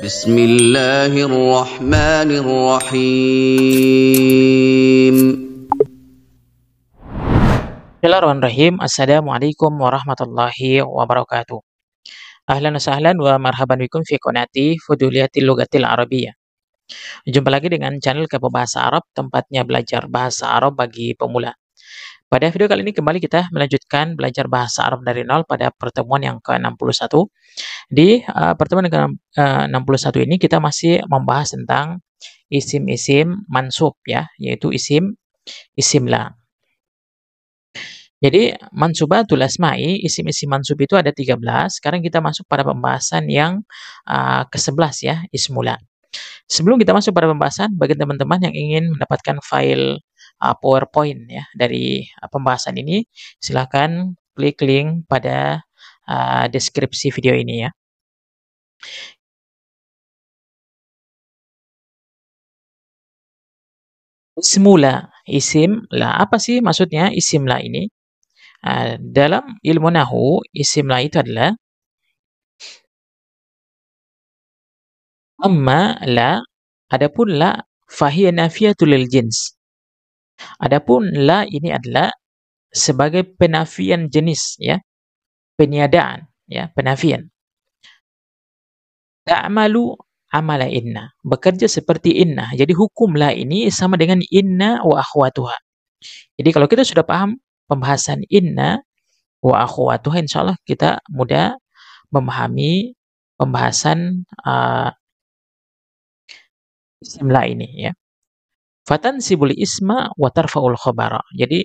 بسم الله الرحمن الرحيم. Bismillahirrahmanirrahim. Assalamualaikum warahmatullahi wabarakatuh. Ahlan wa sahlan wa marhaban bikum fi qanati Fuduliyatil Lughatil Arabiyyah. Jumpa lagi dengan channel Kepo Bahasa Arab, tempatnya belajar bahasa Arab bagi pemula. Pada video kali ini kembali kita melanjutkan belajar bahasa Arab dari nol pada pertemuan yang ke-61. Di pertemuan yang ke-61 ini kita masih membahas tentang isim-isim mansub ya, yaitu isim la. Jadi mansubatul asma'i, isim-isim mansub itu ada 13. Sekarang kita masuk pada pembahasan yang ke-11 ya, ismula. Sebelum kita masuk pada pembahasan, bagi teman-teman yang ingin mendapatkan file PowerPoint ya dari pembahasan ini, silakan klik link pada deskripsi video ini ya. Ismula, isim la. Apa sih maksudnya isim la ini? Dalam ilmu nahu, isim la itu adalah amma la, adapun la fahiya nafiyatul lil jins. Adapun la ini adalah sebagai penafian jenis ya, peniadaan ya, penafian. Ta'malu amala inna, bekerja seperti inna. Jadi hukum la ini sama dengan inna wa akhwatuha. Jadi kalau kita sudah paham pembahasan inna wa akhwatuha, insyaallah kita mudah memahami pembahasan isim la ini ya. Fatansibul isma wa tarfa'ul khabara. Jadi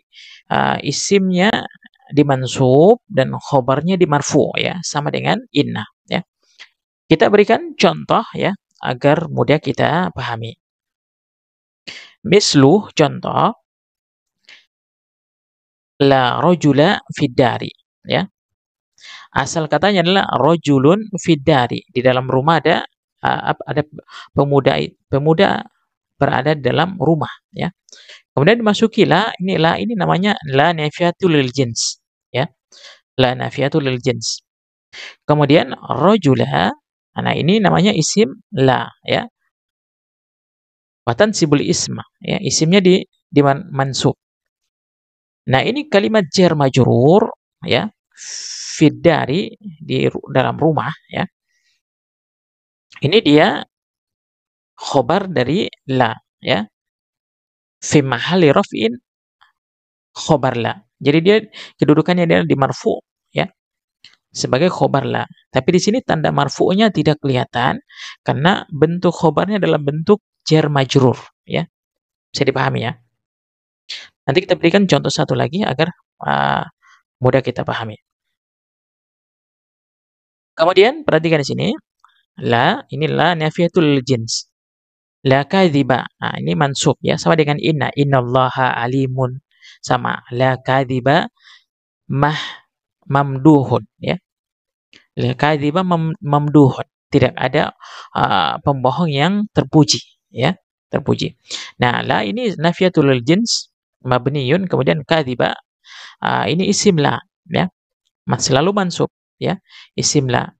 isimnya dimansub dan khobarnya dimarfu ya, sama dengan inna ya. Kita berikan contoh ya agar mudah kita pahami. Mislu, contoh, la rojula fiddari ya. Asal katanya adalah rojulun fiddari. Di dalam rumah ada pemuda berada di dalam rumah ya. Kemudian dimasuki la ini namanya la nafiyatul lil jins ya. La nafiyatul lil jins. Kemudian rojula, nah ini namanya isim la ya. Watansibul isma ya, isimnya di mansub. Nah, ini kalimat jar majrur ya, fiddari di dalam rumah ya. Ini dia khobar dari la ya. Fi mahalli raf'in khobar la. Jadi dia kedudukannya adalah di marfu ya, sebagai khobar la. Tapi di sini tanda marfu'nya tidak kelihatan karena bentuk khobarnya dalam bentuk jar majrur ya. Bisa dipahami ya. Nanti kita berikan contoh satu lagi agar mudah kita pahami. Kemudian perhatikan di sini, la ini la nafiyatul jins. La kadhiba. Nah, ini mansub ya, sama dengan inna. Innallaha alimun, sama la kadhiba mamduhun ya. La kadhiba mamduhun. Tidak ada pembohong yang terpuji ya, terpuji. Nah, la ini nafiyatul jins mabniyun, kemudian kadhiba ini isim la ya. Selalu mansub ya, isim la.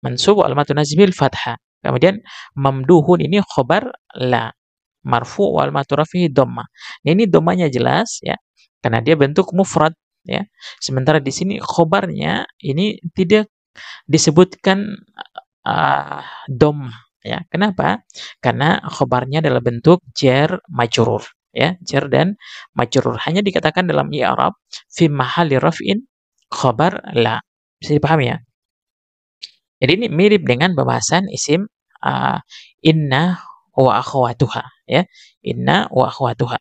Mansub wa alamatun nasbil fathah. Kemudian mamduhun ini khobar la, marfu wa alamatu rafihi dhamma. Nah, ini dhammanya jelas ya, karena dia bentuk mufrad ya. Sementara di sini khobarnya ini tidak disebutkan dhamma ya. Kenapa? Karena khobarnya adalah bentuk jar majrur ya, jar dan majrur. Hanya dikatakan dalam i'rab fi mahalli raf'in khobar la. Bisa dipahami ya? Jadi ini mirip dengan pembahasan isim inna wa akhwatuha ya. Inna wa akhwatuha.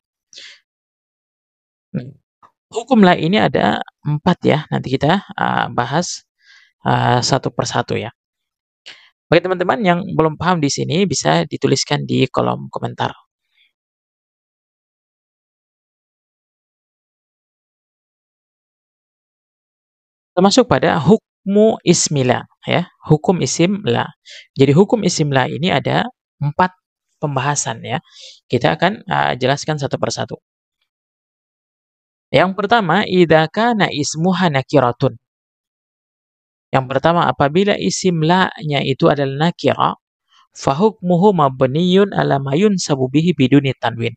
Hukum la ini ada 4 ya. Nanti kita bahas satu persatu ya. Bagi teman-teman yang belum paham di sini bisa dituliskan di kolom komentar. Termasuk pada hukmu ismila ya, hukum isim la. Jadi hukum isim la ini ada 4 pembahasan ya. Kita akan jelaskan satu persatu. Yang pertama, idza kana ismuha nakiratun. Yang pertama, apabila isim la-nya itu adalah nakira, fahukmuhu mabniyun ala ma yunsabu bihi biduni tanwin.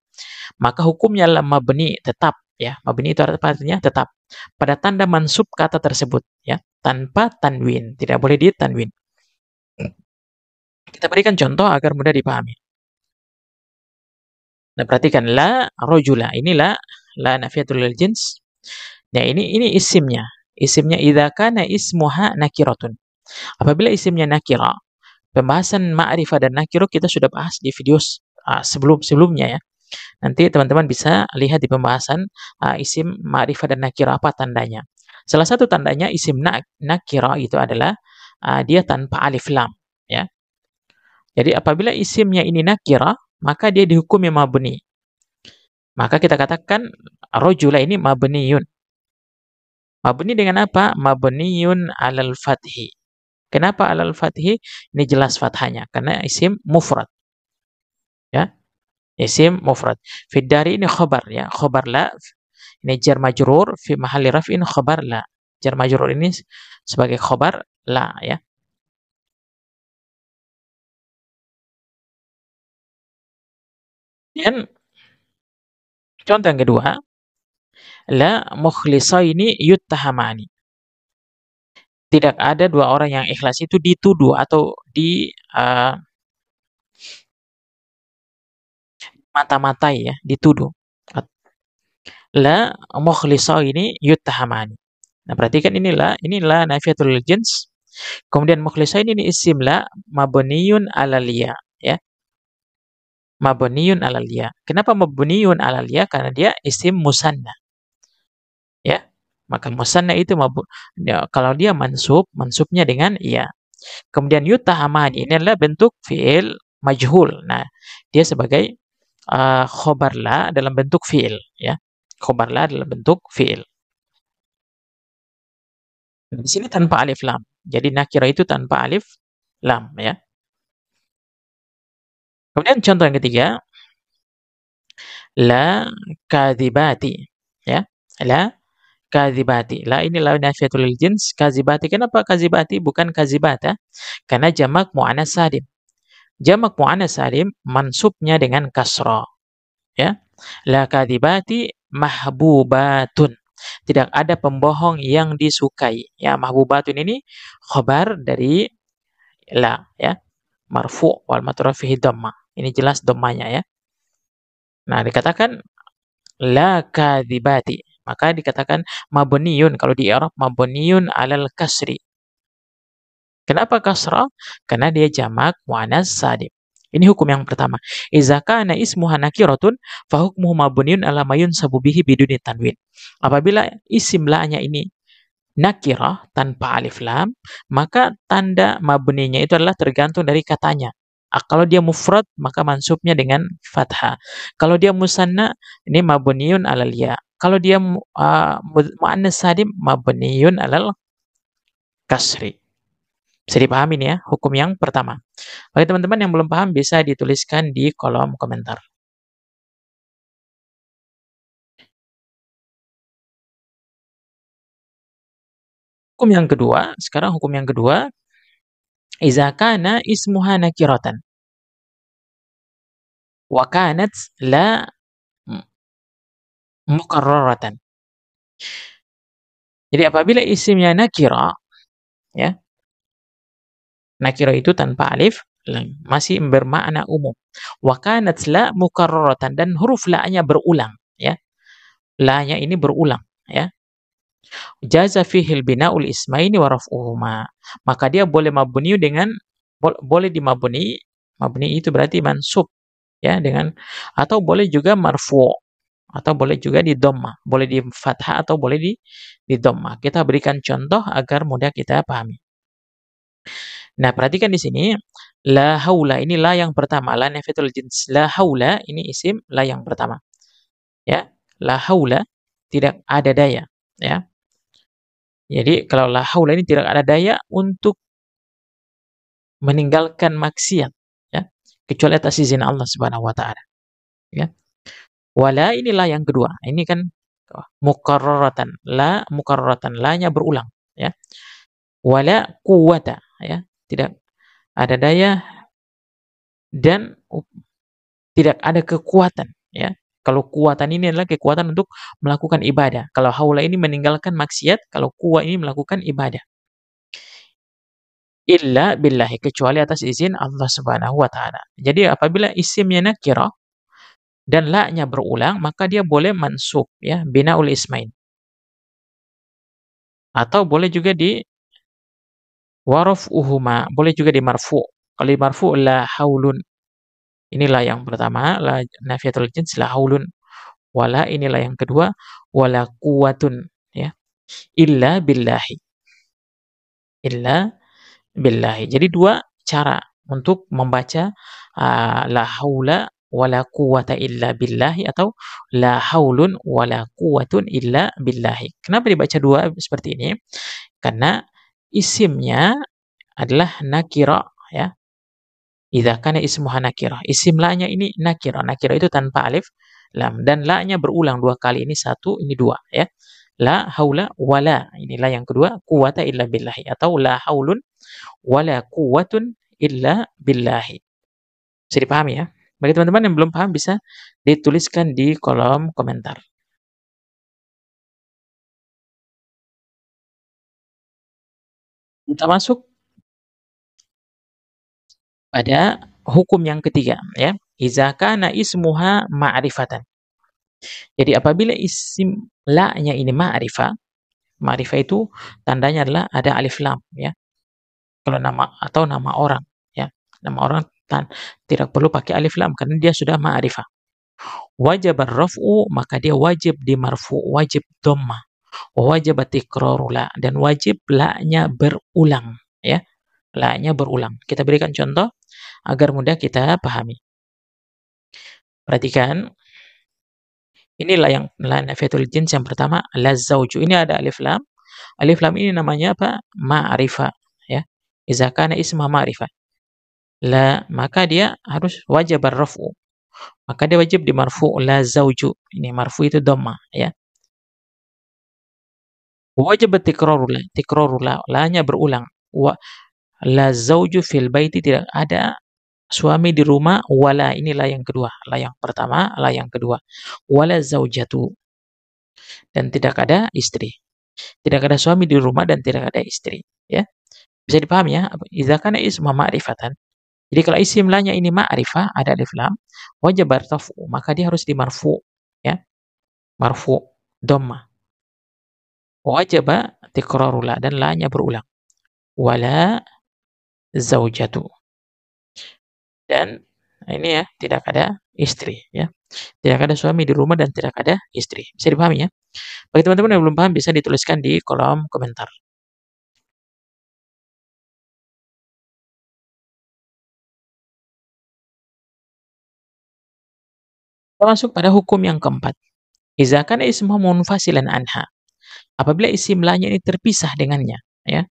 Maka hukumnya la mabni, tetap ya. Mabni itu artinya tetap pada tanda mansub kata tersebut ya, tanpa tanwin, tidak boleh ditanwin. Kita berikan contoh agar mudah dipahami. Nah, perhatikan la rojula. Ini la nafiyatul lil jins. Nah, ini isimnya. Isimnya idza kana ismuha nakiratun. Apabila isimnya nakira, pembahasan ma'rifah dan nakirah kita sudah bahas di video sebelumnya ya. Nanti teman-teman bisa lihat di pembahasan isim ma'rifah dan nakirah apa tandanya. Salah satu tandanya isim nakirah itu adalah dia tanpa alif lam ya. Jadi apabila isimnya ini nakirah, maka dia dihukumi mabni. Maka kita katakan rojula ini mabniyun. Mabni dengan apa? Mabniyun alal fathi. Kenapa alal fathi? Ini jelas fathanya karena isim mufrad. Ya. Isim mufrad. Fiddari ini khobar ya. Khobar la. Ini jar majrur fi mahalli raf'in khobar la. Jar majrur ini sebagai khobar la ya. Dan contoh yang kedua, la mukhlisaini yuttahamani. Tidak ada dua orang yang ikhlas itu dituduh atau di mata-matai ya, dituduh. La mukhlisaini yuttahamani. Nah, perhatikan inilah nafiyatul jins. Kemudian mukhlisain ini isim la mabniyun alal ya, ya. Mabniyun alal ya. Kenapa mabniyun alal ya? Karena dia isim musanna. Ya. Maka musanna itu ya, kalau dia mansubnya dengan ya. Kemudian yutahamani ini adalah bentuk fi'il majhul. Nah, dia sebagai khobar la dalam bentuk fi'il, ya. Khobar la dalam bentuk fi'il. Di sini tanpa alif lam. Jadi nakira itu tanpa alif lam ya. Kemudian contoh yang ketiga, la kadzibati ya. La kadzibati. La ini la nafiyatul jins, kadzibati. Kenapa kadzibati bukan kadzibata? Karena jamak muannas salim. Jamak muannas salim mansubnya dengan kasra ya. La kadzibati mahbubatun. Tidak ada pembohong yang disukai. Ya, mahbubatun ini khabar dari la ya. Marfu wal matruf fihi dhamma. Ini jelas dhammanya ya. Nah, dikatakan la kadzibati. Maka dikatakan mabniyun kalau di i'rab mabniyun alal kasri. Kenapa kasra? Karena dia jamak muannas salim. Ini hukum yang pertama. Idza kana ismuha nakiratun fa hukmuhu mabniun ala ma yunsabu bihi biduni tanwin. Apabila isim la-nya ini nakirah tanpa alif lam, maka tanda mabninya itu adalah tergantung dari katanya. Kalau dia mufrad maka mansubnya dengan fathah. Kalau dia musanna ini mabniun alal ya. Kalau dia muannas salim mabniun alal kasri. Bisa dipahami nih ya, hukum yang pertama. Bagi teman-teman yang belum paham bisa dituliskan di kolom komentar. Hukum yang kedua, sekarang hukum yang kedua, iza kana ismuha nakiratan wa kanat la mukarraratan. Jadi apabila isimnya nakira, ya, nakira itu tanpa alif, masih bermakna umum. Wa kanat la mukarraratan dan huruf la-nya berulang, ya. La-nya ini berulang, ya. Jaza fihil bina'ul ismaini wa raf'uhuma. Maka dia boleh mabni dengan boleh dimabni, mabni itu berarti mansub ya dengan atau boleh juga marfu atau boleh juga di dhamma, boleh di fathah atau boleh di dhamma. Kita berikan contoh agar mudah kita pahami. Nah, perhatikan di sini la haula ini la yang pertama, la nafiyatul jins. La haula ini isim la yang pertama. Ya, la haula tidak ada daya, ya. Jadi kalau la haula ini tidak ada daya untuk meninggalkan maksiat ya, kecuali atas izin Allah Subhanahu wa taala. Ya. Wala inilah yang kedua. Ini kan mukarraratan, la mukarraratan, la-nya berulang ya. wala quwwata, ya. Tidak ada daya dan tidak ada kekuatan, ya. Kalau kuatan ini adalah kekuatan untuk melakukan ibadah. Kalau haula ini meninggalkan maksiat, kalau quwwa ini melakukan ibadah. Illa billahi, kecuali atas izin Allah Subhanahu wa taala. Jadi apabila isimnya nakirah dan la-nya berulang, maka dia boleh mansub, ya, binaul ismain. Atau boleh juga di waraf'uhuma, boleh juga di marfu'. Kalau di marfu' la haulun. Inilah yang pertama, la nafiyatul jins la haulun. Wala inilah yang kedua, wala quwwatun, ya. Illa billahi. Illa billahi. Jadi dua cara untuk membaca la haula wala quwwata illa billahi atau la haulun wala quwwatun illa billahi. Kenapa dibaca dua seperti ini? Karena isimnya adalah nakira, ya. Idza kana ismuha nakira. Isim la-nya ini nakira. Nakira itu tanpa alif lam dan la-nya berulang dua kali. Ini satu, ini dua, ya. La haula wala. Inilah yang kedua, quwwata illa billahi atau la haulun wala quwwatun illa billahi. Bisa dipahami, ya? Bagi teman-teman yang belum paham bisa dituliskan di kolom komentar. Kita masuk pada hukum yang ketiga, ya. Iza kana ismuha ma'rifatan. Jadi apabila isim la-nya ini ma'rifah, ma'rifah itu tandanya adalah ada alif lam, ya. Kalau nama atau nama orang, ya. Nama orang tidak perlu pakai alif lam karena dia sudah ma'rifah. Wajib ar-raf'u, maka dia wajib di marfu, wajib dhammah. Wajib tikraru la, dan wajib la-nya berulang, ya. La-nya berulang. Kita berikan contoh agar mudah kita pahami. Perhatikan, inilah yang la nafiyatul jins yang pertama, la zauju. Ini ada alif lam. Alif lam ini namanya apa? Ma'rifah, ya. Iza kana isma ma'rifah. La, maka dia harus wajib ar-raf'u. Maka dia wajib di marfu, la zauju. Ini marfu itu dhamma, ya. Wajib tikraru la, tikraru la, la-nya berulang. La zauju fil baiti, tidak ada suami di rumah, wala, inilah yang kedua. La yang pertama, la yang kedua. Wala zaujatu, dan tidak ada istri. Tidak ada suami di rumah dan tidak ada istri, ya. Bisa dipahami, ya? Idza kana isma ma'rifatan. Jadi kalau isim la-nya ini ma'rifah, ada alif lam, wajib bartafu, maka dia harus di marfu, ya. Marfu dhamma. Wajib tikraru la, dan la-nya berulang. Wala zaujatu. Dan ini, ya, tidak ada istri, ya. Tidak ada suami di rumah dan tidak ada istri. Bisa dipahami, ya? Bagi teman-teman yang belum paham bisa dituliskan di kolom komentar. Kita masuk pada hukum yang keempat. Iza kana ismuhu munfasilan anha. Apabila isim la-nya ini terpisah dengannya, ya.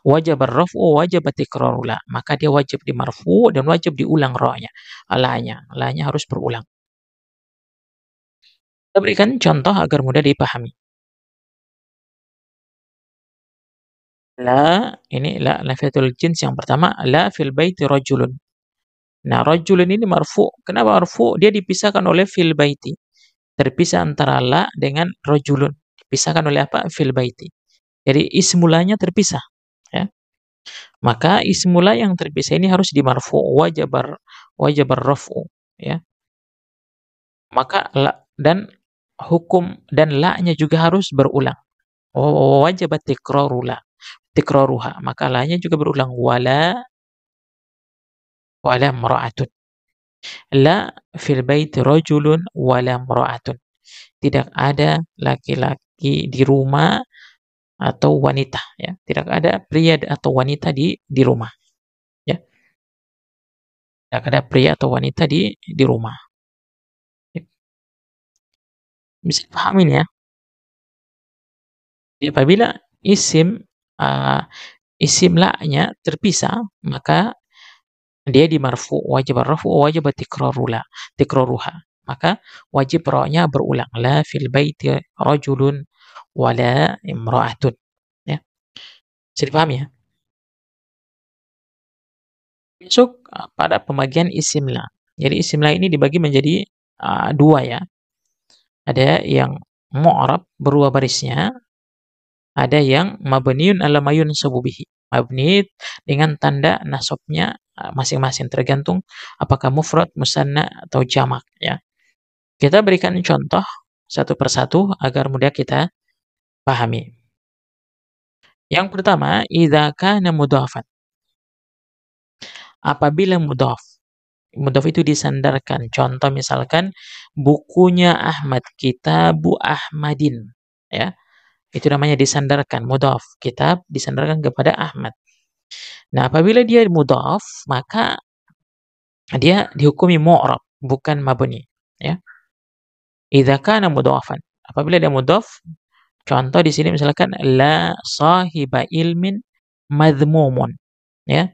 Wajib ar-raf'u wajib tikraru la, maka dia wajib di marfu dan wajib diulang ra-nya. La-nya, la-nya harus berulang. Kita berikan contoh agar mudah dipahami. La, ini la nafiyatul jins yang pertama, la fil baiti rajulun. Nah, rajulun ini marfu. Kenapa marfu? Dia dipisahkan oleh fil baiti. Terpisah antara la dengan rajulun. Dipisahkan oleh apa? Fil baiti. Jadi ismulanya terpisah, ya. Maka ismula yang terpisah ini harus di marfu, wajabar raf'u, ya. Maka la dan hukum dan la-nya juga harus berulang. Wajabat tikraru la, tikraruha, maka la-nya juga berulang, wala imra'atun. La fil baiti rajulun wala imra'atun. Tidak ada laki-laki di rumah atau wanita, ya. Tidak ada pria atau wanita di rumah, ya. Tidak ada pria atau wanita di rumah. Bisa dipahami, ya. Jadi apabila isim isim la-nya terpisah, maka dia di marfu, wajib ar-raf'u wajib tikraruha. Maka wajib ra-nya berulang. La fil baiti rajulun wala imra'atun, ya. Bisa dipahami ya? Masuk pada pembagian isim la. Jadi isim la ini dibagi menjadi dua ya. Ada yang mu'rab berubah barisnya, ada yang mabniun ala ma yunsabu bihi. Mabni dengan tanda nasabnya masing-masing tergantung apakah mufrad, musanna atau jamak ya. Kita berikan contoh satu persatu agar mudah kita pahami. Yang pertama, idza kana mudhafan. Apabila mudhaf. Mudhaf itu disandarkan. Contoh misalkan bukunya Ahmad, Kitabu Ahmadin. Ya, itu namanya disandarkan, mudhaf. Kitab disandarkan kepada Ahmad. Nah, apabila dia mudhaf, maka dia dihukumi mu'rab, bukan mabni. Ya. Idza kana mudhafan. Apabila dia mudhaf, contoh di sini misalkan la sahiba ilmin madhmumun. Ya.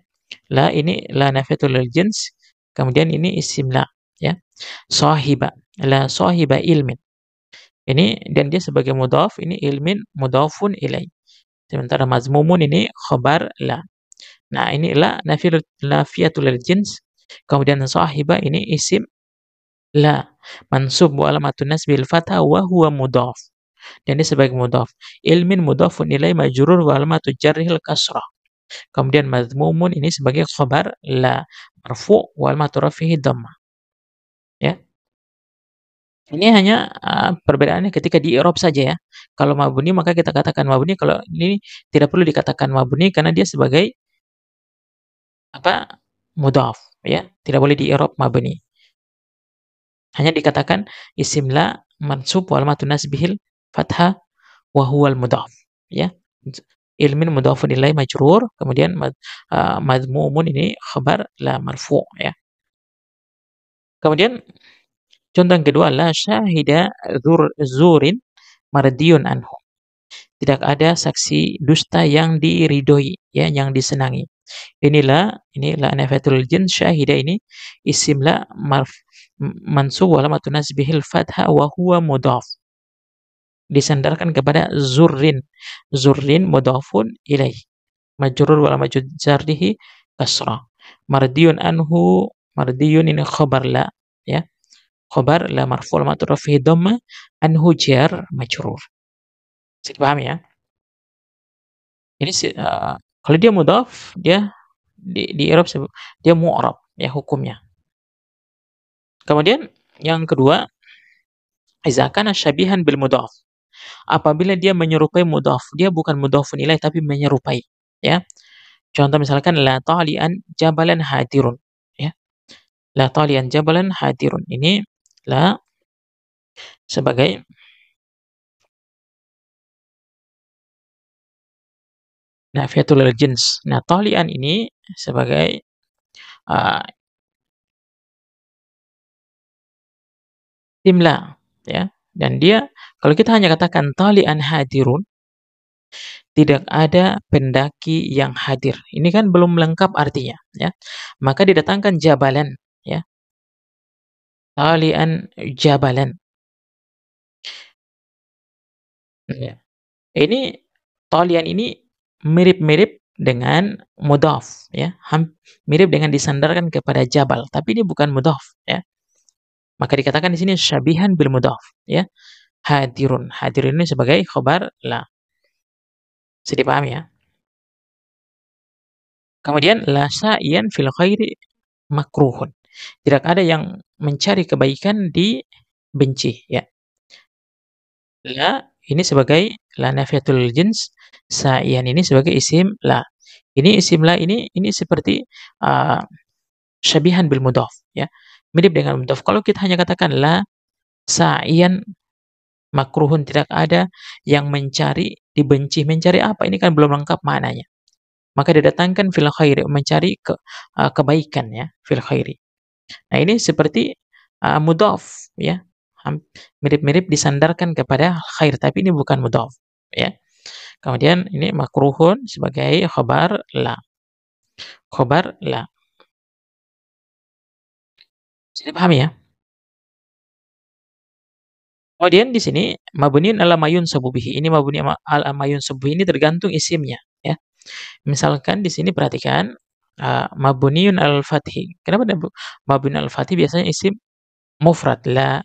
La ini la nafiatul lil jins, kemudian ini isim la, ya. Sahiba, la sahiba ilmin. Ini dan dia sebagai mudhaf, ini ilmin mudhafun ilai. Sementara mazmumun ini khabar la. Nah, ini la nafiatul lil jins, kemudian sahiba ini isim la mansub wa alamatun nasbil fathah wa huwa mudhaf. Dan dia sebagai mudhaf. Ilmin mudhafun ilai majrur wa alamatu jarrihil kasrah. Kemudian mazmumun ini sebagai khabar la marfu wal maturafihi dhammah. Ya. Ini hanya perbedaannya ketika di i'rab saja ya. Kalau mabni maka kita katakan mabni, kalau ini tidak perlu dikatakan mabni karena dia sebagai apa? Mudhaf ya. Tidak boleh di i'rab mabni. Hanya dikatakan isim la mansub wal matun nasbihil fathah wa huwal mudhaf ya. Ilmin mudhafun ilai majrur, kemudian madmumun ini khabar la marfu ya. Kemudian contoh yang kedua, la syahida zurin mardiyun anhu. Tidak ada saksi dusta yang diridhoi ya, yang disenangi. Inilah nafiatul jins, syahida ini isim la mansub wa alamatun nasbihil fathah wa huwa mudhaf. Disandarkan kepada zurrin. Zurrin mudhafun ilaih. Majrur wa alamatu jarrihi kasrah. Mardiyun anhu, mardiyun ini khabar la ya. Khabar la marfu' wa rafi'i dhamma, anhu jar majrur. Bisa dipahami ya? Ini kalau dia mudhaf, dia di i'rab dia mu'rab ya hukumnya. Kemudian yang kedua, idza kana syabihan bil mudhaf. Apabila dia menyerupai mudhaf, dia bukan mudhafun ilaih tapi menyerupai ya. Contoh misalkan la talian jabalan hadirun ya. La talian jabalan hadirun. Ini la sebagai nafiatul jins. Nah, talian ini sebagai imla ya. Dan dia kalau kita hanya katakan talian hadirun, tidak ada pendaki yang hadir. Ini kan belum lengkap artinya ya. Maka didatangkan jabalan ya. Talian jabalan. Ya. Ini talian ini mirip-mirip dengan mudhaf ya. Mirip dengan disandarkan kepada jabal, tapi ini bukan mudhaf ya. Maka dikatakan di sini syabihan bil mudhaf ya. Hadirun. Hadirun ini sebagai khabar la. Bisa dipahami ya? Kemudian la sa'iyan fil khairi makruhun. Tidak ada yang mencari kebaikan dibenci ya. La ini sebagai la nafiatul jins, sa'iyan ini sebagai isim la. Ini isim la ini seperti syabihan bil mudhaf ya. Mirip dengan mudhaf. Kalau kita hanya katakan la sa'iyan makruhun, tidak ada yang mencari dibenci. Mencari apa? Ini kan belum lengkap maknanya. Maka didatangkan fil khairi, mencari kebaikan ya, fil khairi. Nah, ini seperti mudhaf ya. Mirip-mirip disandarkan kepada khair, tapi ini bukan mudhaf ya. Kemudian ini makruhun sebagai khabar la. Khabar la. Bisa dipahami ya? Kemudian di sini mabniun ala mayun sabubihi. Ini mabni ala mayun sabubihi ini tergantung isimnya ya. Misalkan di sini perhatikan mabniun al-fathi. Kenapa mabniun al-fathi biasanya isim mufrad la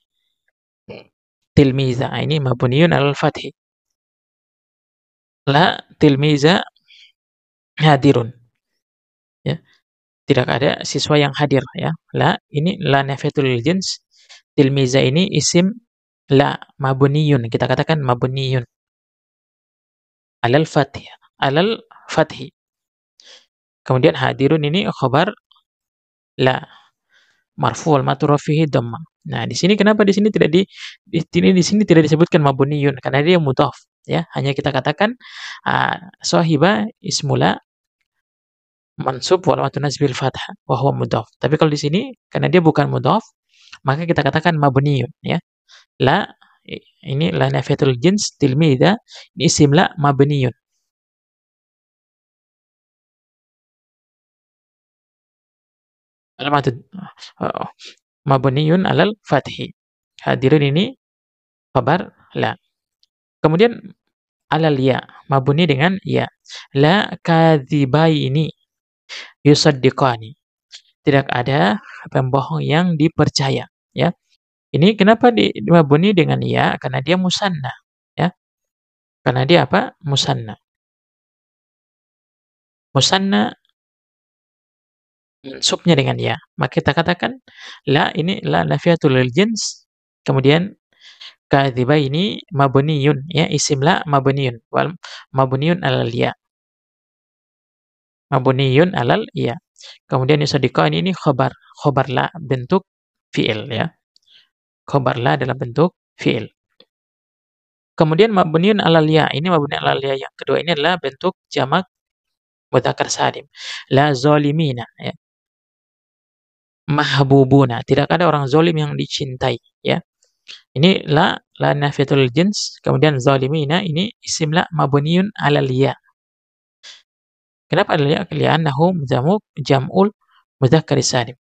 tilmiza. Ini mabniun al-fathi. La tilmiza hadirun. Ya, tidak ada siswa yang hadir ya. La ini la nafiatul jins. Tilmiza ini isim la mabniyun. Kita katakan mabniyun alal fathi. Alal fathi. Kemudian hadirun ini khabar la marfu wal matru fihi dhamma. Nah, di sini kenapa di sini tidak di sini tidak disebutkan mabniyun karena dia mudhaf ya. Hanya kita katakan sahiba ismula mansub wal matru nasbil fathah wa huwa mudhaf. Tapi kalau di sini karena dia bukan mudhaf, maka kita katakan mabniyun ya. La ini la nafiatul jins tilmidha ini isim la mabniyun. Alamat mabniyun alal fathi. Hadirin ini khabar la. Kemudian alal ya, mabni dengan ya. La kadzibai ini yusaddiqani. Tidak ada pembohong yang dipercaya, ya. Ini kenapa mabni dengan ya? Karena dia musanna, ya. Karena dia apa? Musanna. Musanna mansubnya dengan ya. Maka kita katakan la ini la nafiatul lil jins. Kemudian kadziba ini mabniyun ya, isim la mabniyun wal mabniyun alal ya. Mabniyun alal ya. Kemudian yusaddiqan ini khabar la bentuk fi'il ya. Khabar la dalam bentuk fi'il. Kemudian mabniyun alal ya, ini mabni alal ya yang kedua ini adalah bentuk jamak mudzakkar salim. La zalimina ya. Mahbubuna, tidak ada orang zalim yang dicintai ya. Ini la nafiatul jins, kemudian zalimina ini isim la mabniyun alal ya. Kenapa alal ya? Li'annahu jam'ul mudzakkar salim.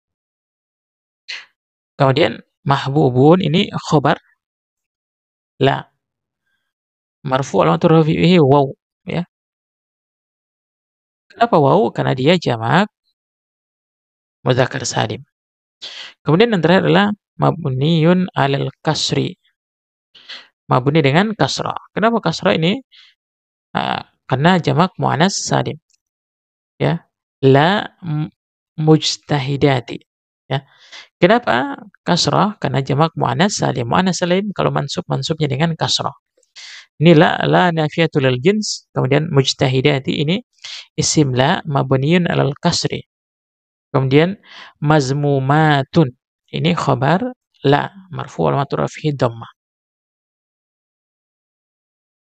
Kemudian mahbubun ini khabar la marfu alamat rafi'ihi waw ya. Kenapa waw? Karena dia jamak mudzakkar salim. Kemudian yang terakhir adalah mabniyun alal kasri. Mabni dengan kasrah. Kenapa kasrah ini? Karena jamak muannas salim. Ya. La mujtahidati. Ya. Kenapa kasrah? Karena jamak muannas salim. Muannas salim kalau mansubnya dengan kasrah. Ini la nafiatul lil jins, kemudian mujtahidati ini isim la mabniyun alal kasri. Kemudian mazmumatun ini khabar la marfu wal matru fihi dhammah.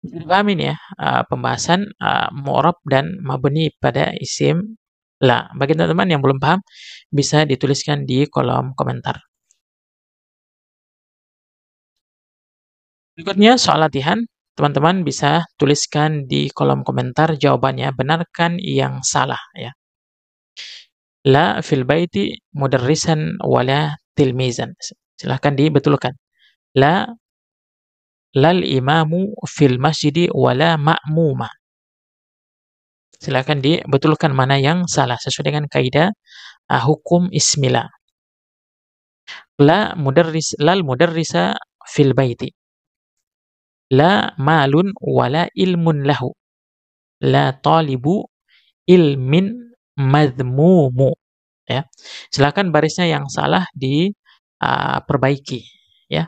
Dipahami ya pembahasan mu'rab dan mabni pada isim la. Bagi teman-teman yang belum paham bisa dituliskan di kolom komentar. Berikutnya soal latihan, teman-teman bisa tuliskan di kolom komentar jawabannya, benarkan yang salah ya. La fil baiti mudarrisan wala tilmizan. Silahkan dibetulkan. Lal imamu fil masjidi wala ma'muma. Silahkan dibetulkan mana yang salah sesuai dengan kaidah hukum ismila. Lal mudarrisa fil baiti. La malun wala ilmun lahu. La talibu ilmin madmumu. Ya. Silakan barisnya yang salah diperbaiki ya.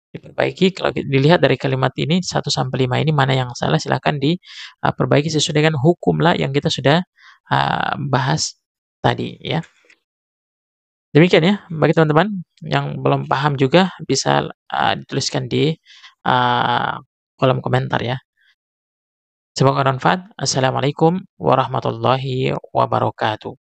Diperbaiki kalau dilihat dari kalimat ini 1 sampai 5 ini mana yang salah, silakan diperbaiki sesuai dengan hukum la yang kita sudah bahas tadi ya. Demikian ya, bagi teman-teman yang belum paham juga bisa dituliskan di kolom komentar ya. Semoga bermanfaat. Assalamualaikum warahmatullahi wabarakatuh.